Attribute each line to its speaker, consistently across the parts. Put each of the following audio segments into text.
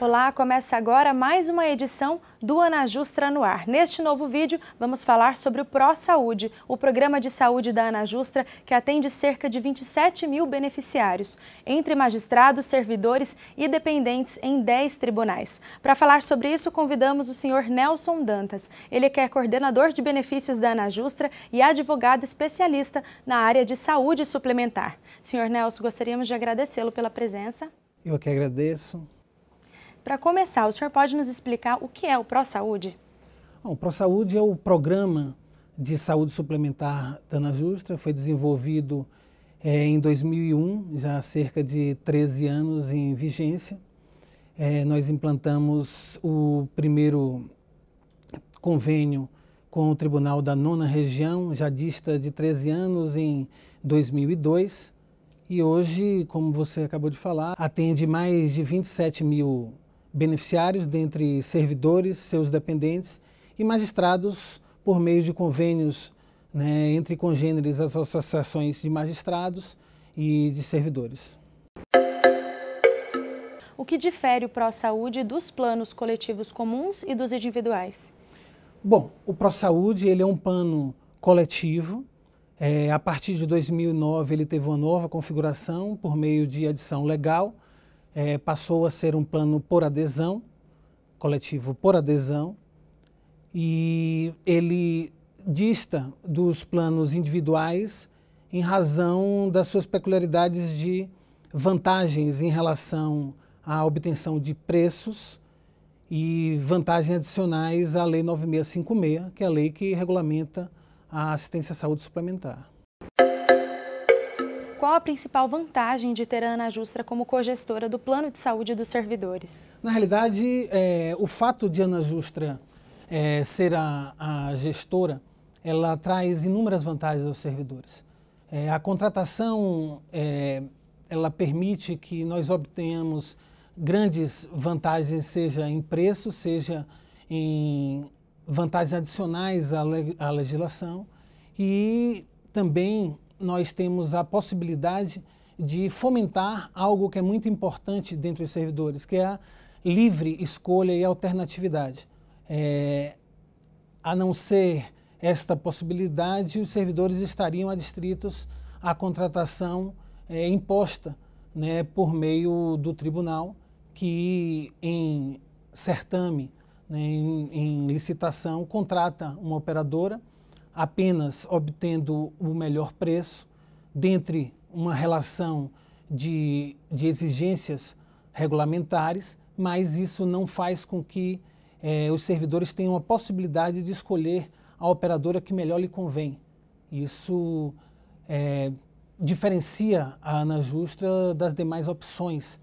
Speaker 1: Olá, começa agora mais uma edição do Anajustra no Ar. Neste novo vídeo, vamos falar sobre o ProSaúde, o programa de saúde da Anajustra que atende cerca de 27 mil beneficiários, entre magistrados, servidores e dependentes em 10 tribunais. Para falar sobre isso, convidamos o senhor Nelson Dantas. Ele que é coordenador de benefícios da Anajustra e advogado especialista na área de saúde suplementar. Senhor Nelson, gostaríamos de agradecê-lo pela presença.
Speaker 2: Eu que agradeço.
Speaker 1: Para começar, o senhor pode nos explicar o que é o ProSaúde?
Speaker 2: O ProSaúde é o programa de saúde suplementar da Anajustra, foi desenvolvido em 2001, já há cerca de 13 anos em vigência. Nós implantamos o primeiro convênio com o Tribunal da Nona Região, já dista de 13 anos, em 2002. E hoje, como você acabou de falar, atende mais de 27 mil beneficiários, dentre servidores, seus dependentes e magistrados, por meio de convênios, entre congêneres, as associações de magistrados e de servidores.
Speaker 1: O que difere o ProSaúde dos planos coletivos comuns e dos individuais?
Speaker 2: Bom, o ProSaúde ele é um plano coletivo. A partir de 2009 ele teve uma nova configuração por meio de adição legal. Passou a ser um plano por adesão, coletivo por adesão, e ele dista dos planos individuais em razão das suas peculiaridades de vantagens em relação à obtenção de preços e vantagens adicionais à Lei 9656, que é a lei que regulamenta a assistência à saúde suplementar.
Speaker 1: Qual a principal vantagem de ter a Anajustra como cogestora do plano de saúde dos servidores?
Speaker 2: Na realidade, o fato de a Anajustra ser a gestora, ela traz inúmeras vantagens aos servidores. A contratação, ela permite que nós obtenhamos grandes vantagens, seja em preço, seja em vantagens adicionais à legislação, e também nós temos a possibilidade de fomentar algo que é muito importante dentro dos servidores, que é a livre escolha e alternatividade. A não ser esta possibilidade, os servidores estariam adstritos à contratação imposta, por meio do tribunal, que em certame, em licitação, contrata uma operadora, apenas obtendo o melhor preço, dentre uma relação de exigências regulamentares, mas isso não faz com que os servidores tenham a possibilidade de escolher a operadora que melhor lhe convém. Isso diferencia a Anajustra das demais opções.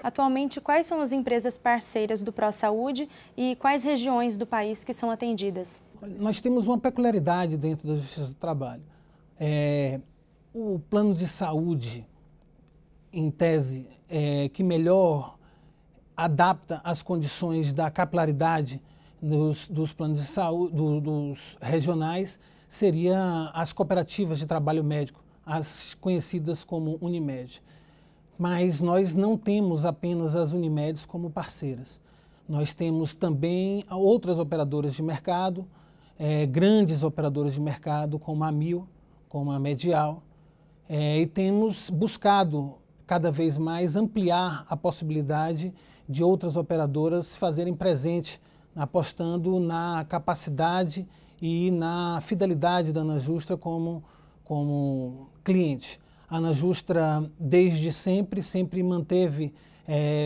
Speaker 1: Atualmente, quais são as empresas parceiras do ProSaúde e quais regiões do país que são atendidas?
Speaker 2: Nós temos uma peculiaridade dentro da Justiça do Trabalho. O plano de saúde, em tese, que melhor adapta as condições da capilaridade dos planos de saúde, dos regionais, seria as cooperativas de trabalho médico, as conhecidas como Unimed. Mas nós não temos apenas as Unimedes como parceiras. Nós temos também outras operadoras de mercado, grandes operadoras de mercado, como a Amil, como a Medial, e temos buscado cada vez mais ampliar a possibilidade de outras operadoras fazerem presente, apostando na capacidade e na fidelidade da Anajustra como cliente. A Anajustra, desde sempre manteve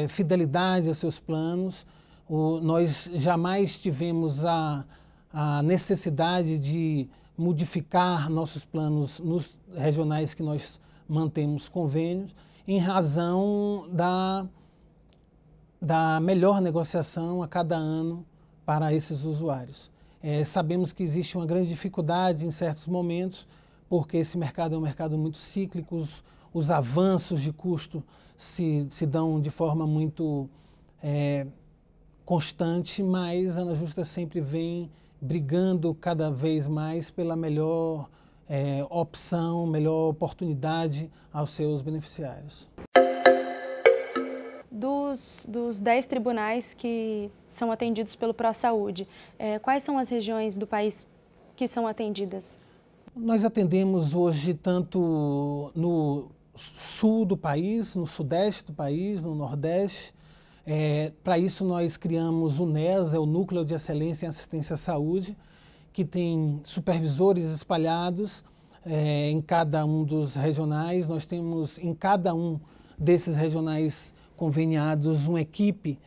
Speaker 2: fidelidade aos seus planos. Nós jamais tivemos a necessidade de modificar nossos planos nos regionais que nós mantemos convênios, em razão da melhor negociação a cada ano para esses usuários. Sabemos que existe uma grande dificuldade em certos momentos, porque esse mercado é um mercado muito cíclico, os avanços de custo se dão de forma muito constante, mas a Anajustra sempre vem brigando cada vez mais pela melhor opção, melhor oportunidade aos seus beneficiários.
Speaker 1: Dos 10 tribunais que são atendidos pelo ProSaúde, quais são as regiões do país que são atendidas?
Speaker 2: Nós atendemos hoje tanto no sul do país, no sudeste do país, no nordeste. Para isso nós criamos o NES, o Núcleo de Excelência em Assistência à Saúde, que tem supervisores espalhados em cada um dos regionais. Nós temos em cada um desses regionais conveniados uma equipe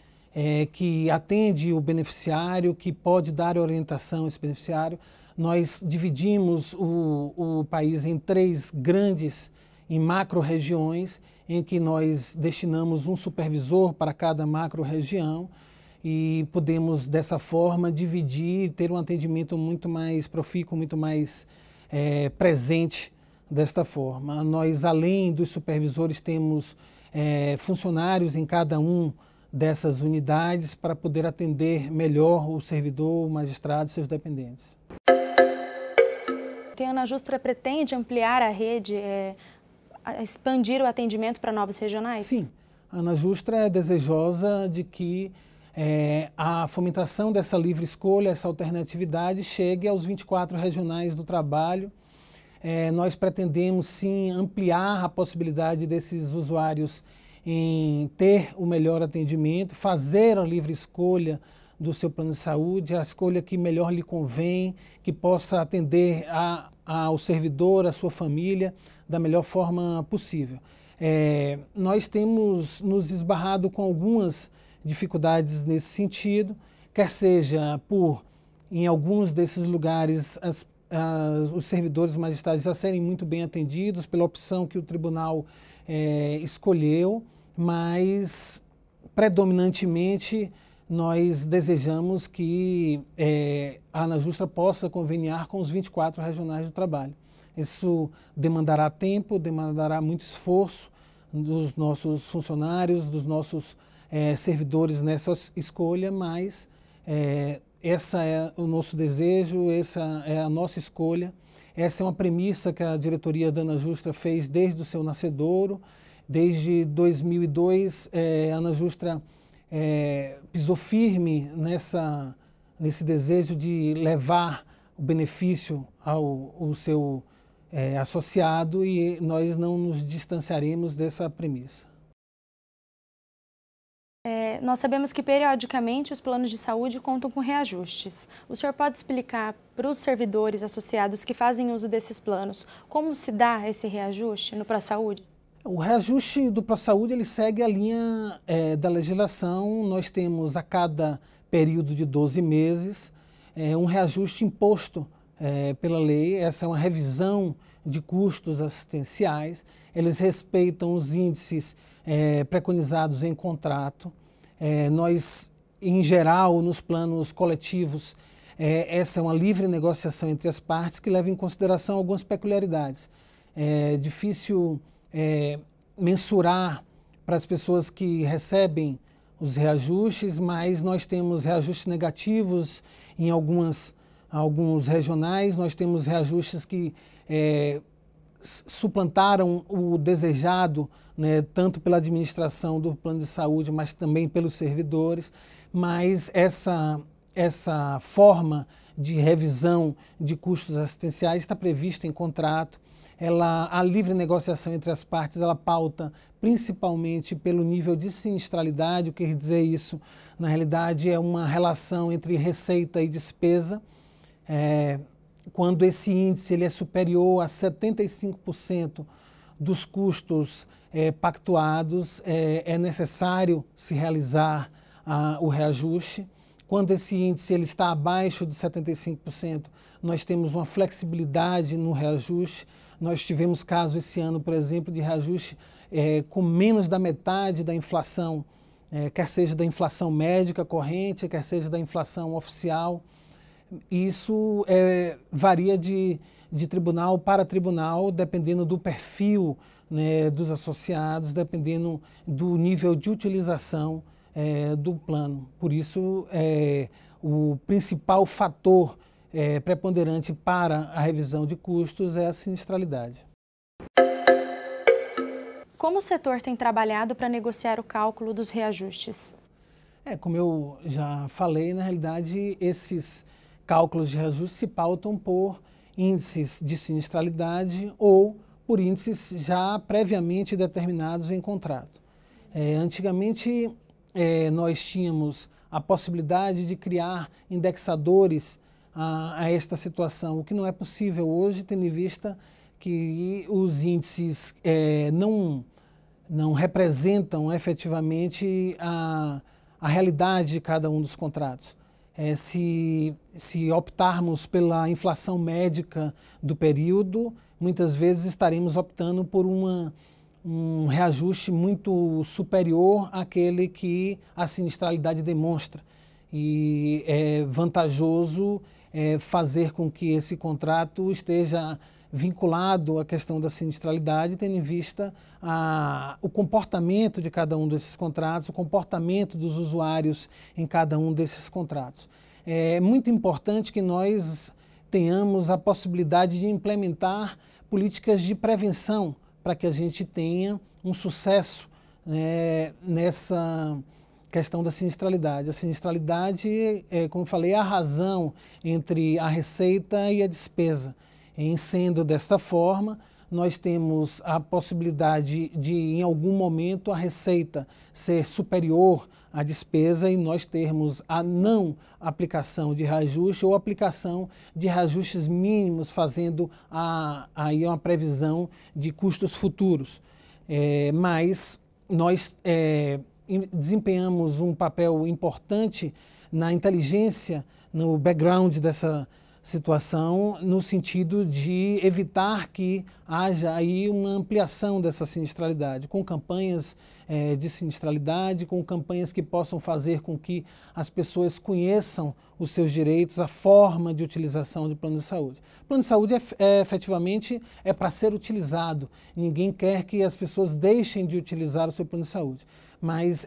Speaker 2: que atende o beneficiário, que pode dar orientação a esse beneficiário. Nós dividimos o país em 3 grandes e macro-regiões, em que nós destinamos um supervisor para cada macro-região e podemos, dessa forma, dividir, ter um atendimento muito mais profícuo, muito mais presente desta forma. Nós, além dos supervisores, temos funcionários em cada um dessas unidades para poder atender melhor o servidor, o magistrado e seus dependentes.
Speaker 1: A AnaJustra pretende ampliar a rede, expandir o atendimento para novos regionais?
Speaker 2: Sim, a AnaJustra é desejosa de que a fomentação dessa livre escolha, essa alternatividade, chegue aos 24 regionais do trabalho. Nós pretendemos, sim, ampliar a possibilidade desses usuários em ter o melhor atendimento, fazer a livre escolha do seu plano de saúde, a escolha que melhor lhe convém, que possa atender ao servidor, à sua família, da melhor forma possível. Nós temos nos esbarrado com algumas dificuldades nesse sentido, quer seja por, em alguns desses lugares, os servidores magistrados já serem muito bem atendidos pela opção que o tribunal escolheu, mas predominantemente nós desejamos que a AnaJustra possa conveniar com os 24 regionais do trabalho. Isso demandará tempo, demandará muito esforço dos nossos funcionários, dos nossos servidores nessa escolha, mas esse é o nosso desejo, essa é a nossa escolha. Essa é uma premissa que a diretoria da AnaJustra fez desde o seu nascedouro. Desde 2002, a AnaJustra pisou firme nesse desejo de levar o benefício ao seu associado, e nós não nos distanciaremos dessa premissa.
Speaker 1: Nós sabemos que periodicamente os planos de saúde contam com reajustes. O senhor pode explicar para os servidores associados que fazem uso desses planos como se dá esse reajuste no ProSaúde?
Speaker 2: O reajuste do ProSaúde ele segue a linha da legislação. Nós temos a cada período de 12 meses um reajuste imposto pela lei. Essa é uma revisão de custos assistenciais. Eles respeitam os índices preconizados em contrato. Nós, em geral, nos planos coletivos, essa é uma livre negociação entre as partes que leva em consideração algumas peculiaridades. É difícil mensurar para as pessoas que recebem os reajustes, mas nós temos reajustes negativos em alguns regionais, nós temos reajustes que suplantaram o desejado, né, tanto pela administração do plano de saúde, mas também pelos servidores. Mas essa forma de revisão de custos assistenciais está prevista em contrato. A livre negociação entre as partes, ela pauta principalmente pelo nível de sinistralidade. O que quer dizer isso? Na realidade, é uma relação entre receita e despesa. Quando esse índice ele é superior a 75% dos custos pactuados, é necessário se realizar o reajuste. Quando esse índice ele está abaixo de 75%, nós temos uma flexibilidade no reajuste. Nós tivemos casos esse ano, por exemplo, de reajuste com menos da metade da inflação, quer seja da inflação médica corrente, quer seja da inflação oficial. Isso varia de tribunal para tribunal, dependendo do perfil, né, dos associados, dependendo do nível de utilização do plano. Por isso, o principal fator preponderante para a revisão de custos é a sinistralidade.
Speaker 1: Como o setor tem trabalhado para negociar o cálculo dos reajustes?
Speaker 2: Como eu já falei, na realidade, esses cálculos de reajuste se pautam por índices de sinistralidade ou por índices já previamente determinados em contrato. Antigamente, nós tínhamos a possibilidade de criar indexadores a esta situação, o que não é possível hoje, tendo em vista que os índices não representam efetivamente a realidade de cada um dos contratos. Se optarmos pela inflação médica do período, muitas vezes estaremos optando por um reajuste muito superior àquele que a sinistralidade demonstra. E é vantajoso fazer com que esse contrato esteja vinculado à questão da sinistralidade, tendo em vista o comportamento de cada um desses contratos, o comportamento dos usuários em cada um desses contratos. É muito importante que nós tenhamos a possibilidade de implementar políticas de prevenção para que a gente tenha um sucesso nessa questão da sinistralidade. A sinistralidade, como eu falei, é a razão entre a receita e a despesa. Em sendo desta forma, nós temos a possibilidade de, em algum momento, a receita ser superior à despesa e nós termos a não aplicação de reajuste ou aplicação de reajustes mínimos, fazendo aí uma previsão de custos futuros. Mas nós desempenhamos um papel importante na inteligência, no background dessa situação, no sentido de evitar que haja aí uma ampliação dessa sinistralidade, com campanhas de sinistralidade, com campanhas que possam fazer com que as pessoas conheçam os seus direitos, a forma de utilização do plano de saúde. O plano de saúde efetivamente é para ser utilizado. Ninguém quer que as pessoas deixem de utilizar o seu plano de saúde, mas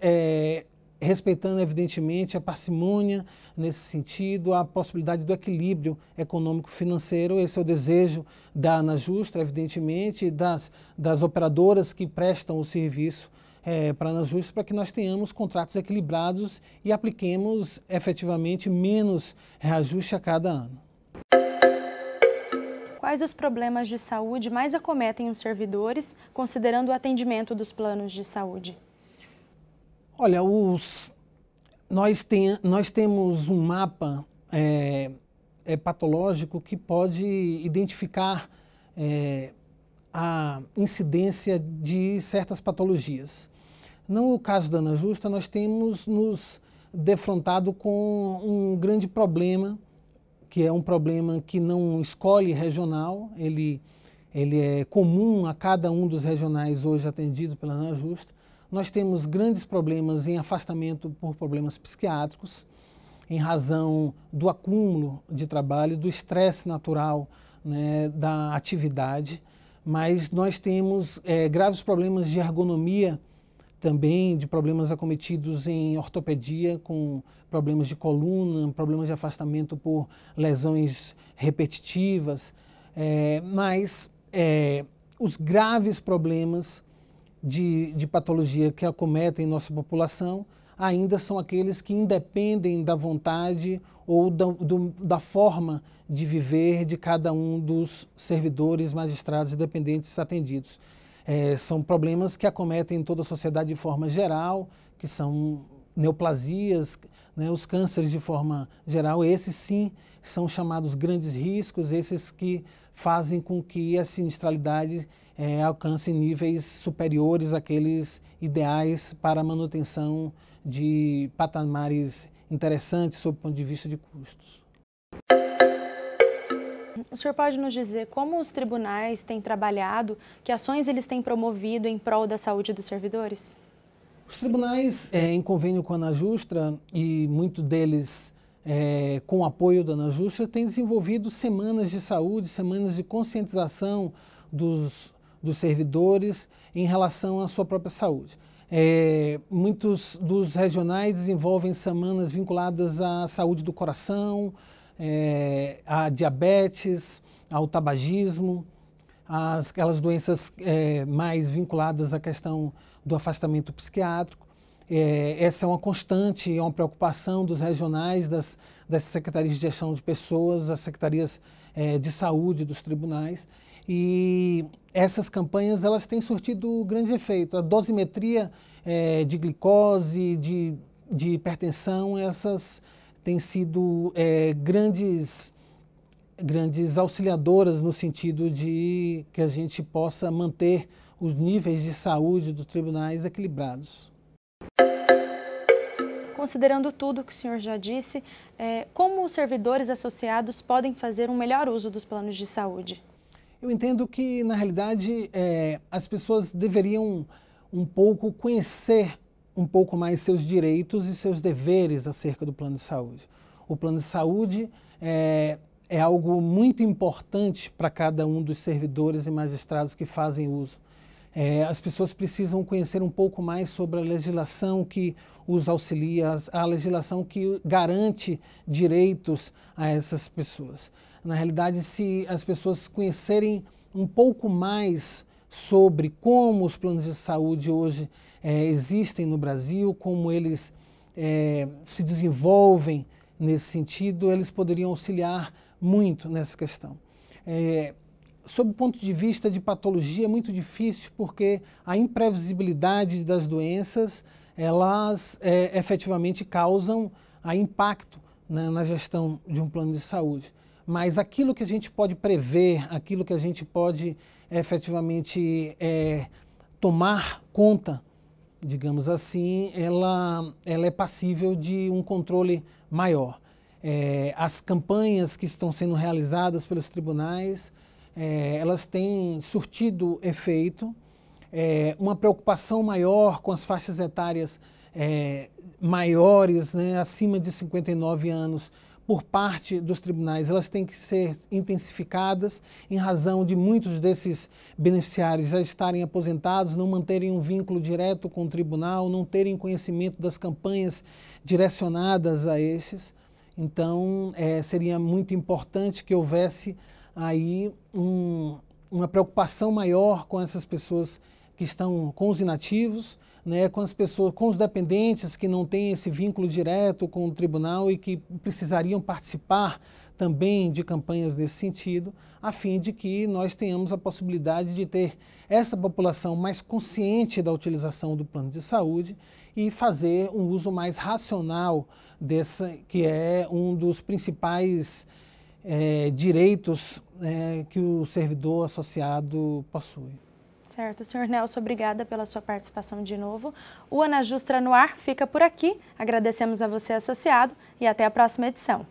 Speaker 2: respeitando, evidentemente, a parcimônia nesse sentido, a possibilidade do equilíbrio econômico-financeiro. Esse é o desejo da ANAJUSTRA, evidentemente, das operadoras que prestam o serviço para a ANAJUSTRA, para que nós tenhamos contratos equilibrados e apliquemos efetivamente menos reajuste a cada ano.
Speaker 1: Quais os problemas de saúde mais acometem os servidores, considerando o atendimento dos planos de saúde?
Speaker 2: Olha, nós temos um mapa patológico que pode identificar a incidência de certas patologias. No caso da ANAJUSTRA, nós temos nos defrontado com um grande problema, que é um problema que não escolhe regional, ele é comum a cada um dos regionais hoje atendidos pela ANAJUSTRA. Nós temos grandes problemas em afastamento por problemas psiquiátricos, em razão do acúmulo de trabalho, do estresse natural, né, da atividade, mas nós temos graves problemas de ergonomia também, de problemas acometidos em ortopedia, com problemas de coluna, problemas de afastamento por lesões repetitivas, mas os graves problemas de patologia que acometem nossa população ainda são aqueles que independem da vontade ou da forma de viver de cada um dos servidores, magistrados e dependentes atendidos. São problemas que acometem toda a sociedade de forma geral, que são neoplasias, né, os cânceres de forma geral. Esses sim são chamados grandes riscos, esses que fazem com que a sinistralidade alcance níveis superiores àqueles ideais para a manutenção de patamares interessantes sob o ponto de vista de custos.
Speaker 1: O senhor pode nos dizer como os tribunais têm trabalhado, que ações eles têm promovido em prol da saúde dos servidores?
Speaker 2: Os tribunais, em convênio com a ANAJUSTRA, e muitos deles com o apoio da ANAJUSTRA, têm desenvolvido semanas de saúde, semanas de conscientização dos servidores em relação à sua própria saúde. Muitos dos regionais desenvolvem semanas vinculadas à saúde do coração, à diabetes, ao tabagismo. aquelas doenças mais vinculadas à questão do afastamento psiquiátrico. Essa é uma constante, é uma preocupação dos regionais, das secretarias de gestão de pessoas, das secretarias de saúde dos tribunais. E essas campanhas elas têm surtido grande efeito. A dosimetria de glicose, de hipertensão, essas têm sido grandes auxiliadoras no sentido de que a gente possa manter os níveis de saúde dos tribunais equilibrados.
Speaker 1: Considerando tudo que o senhor já disse, como os servidores associados podem fazer um melhor uso dos planos de saúde?
Speaker 2: Eu entendo que, na realidade, as pessoas deveriam um pouco conhecer um pouco mais seus direitos e seus deveres acerca do plano de saúde. O plano de saúde é algo muito importante para cada um dos servidores e magistrados que fazem uso. As pessoas precisam conhecer um pouco mais sobre a legislação que os auxilia, a legislação que garante direitos a essas pessoas. Na realidade, se as pessoas conhecerem um pouco mais sobre como os planos de saúde hoje existem no Brasil, como eles se desenvolvem nesse sentido, eles poderiam auxiliar muito nessa questão. Sob o ponto de vista de patologia, é muito difícil porque a imprevisibilidade das doenças, elas efetivamente causam impacto na gestão de um plano de saúde. Mas aquilo que a gente pode prever, aquilo que a gente pode efetivamente tomar conta, digamos assim, ela é passível de um controle maior. As campanhas que estão sendo realizadas pelos tribunais, elas têm surtido efeito, uma preocupação maior com as faixas etárias maiores, né, acima de 59 anos, por parte dos tribunais, elas têm que ser intensificadas em razão de muitos desses beneficiários já estarem aposentados, não manterem um vínculo direto com o tribunal, não terem conhecimento das campanhas direcionadas a esses. Então, seria muito importante que houvesse aí uma preocupação maior com essas pessoas que estão com os inativos, né, com as pessoas, com os dependentes que não têm esse vínculo direto com o tribunal e que precisariam participar também de campanhas nesse sentido, a fim de que nós tenhamos a possibilidade de ter essa população mais consciente da utilização do plano de saúde e fazer um uso mais racional dessa, que é um dos principais direitos que o servidor associado possui.
Speaker 1: Certo. Senhor Nelson, obrigada pela sua participação de novo. O Ana Justra no Ar fica por aqui. Agradecemos a você, associado, e até a próxima edição.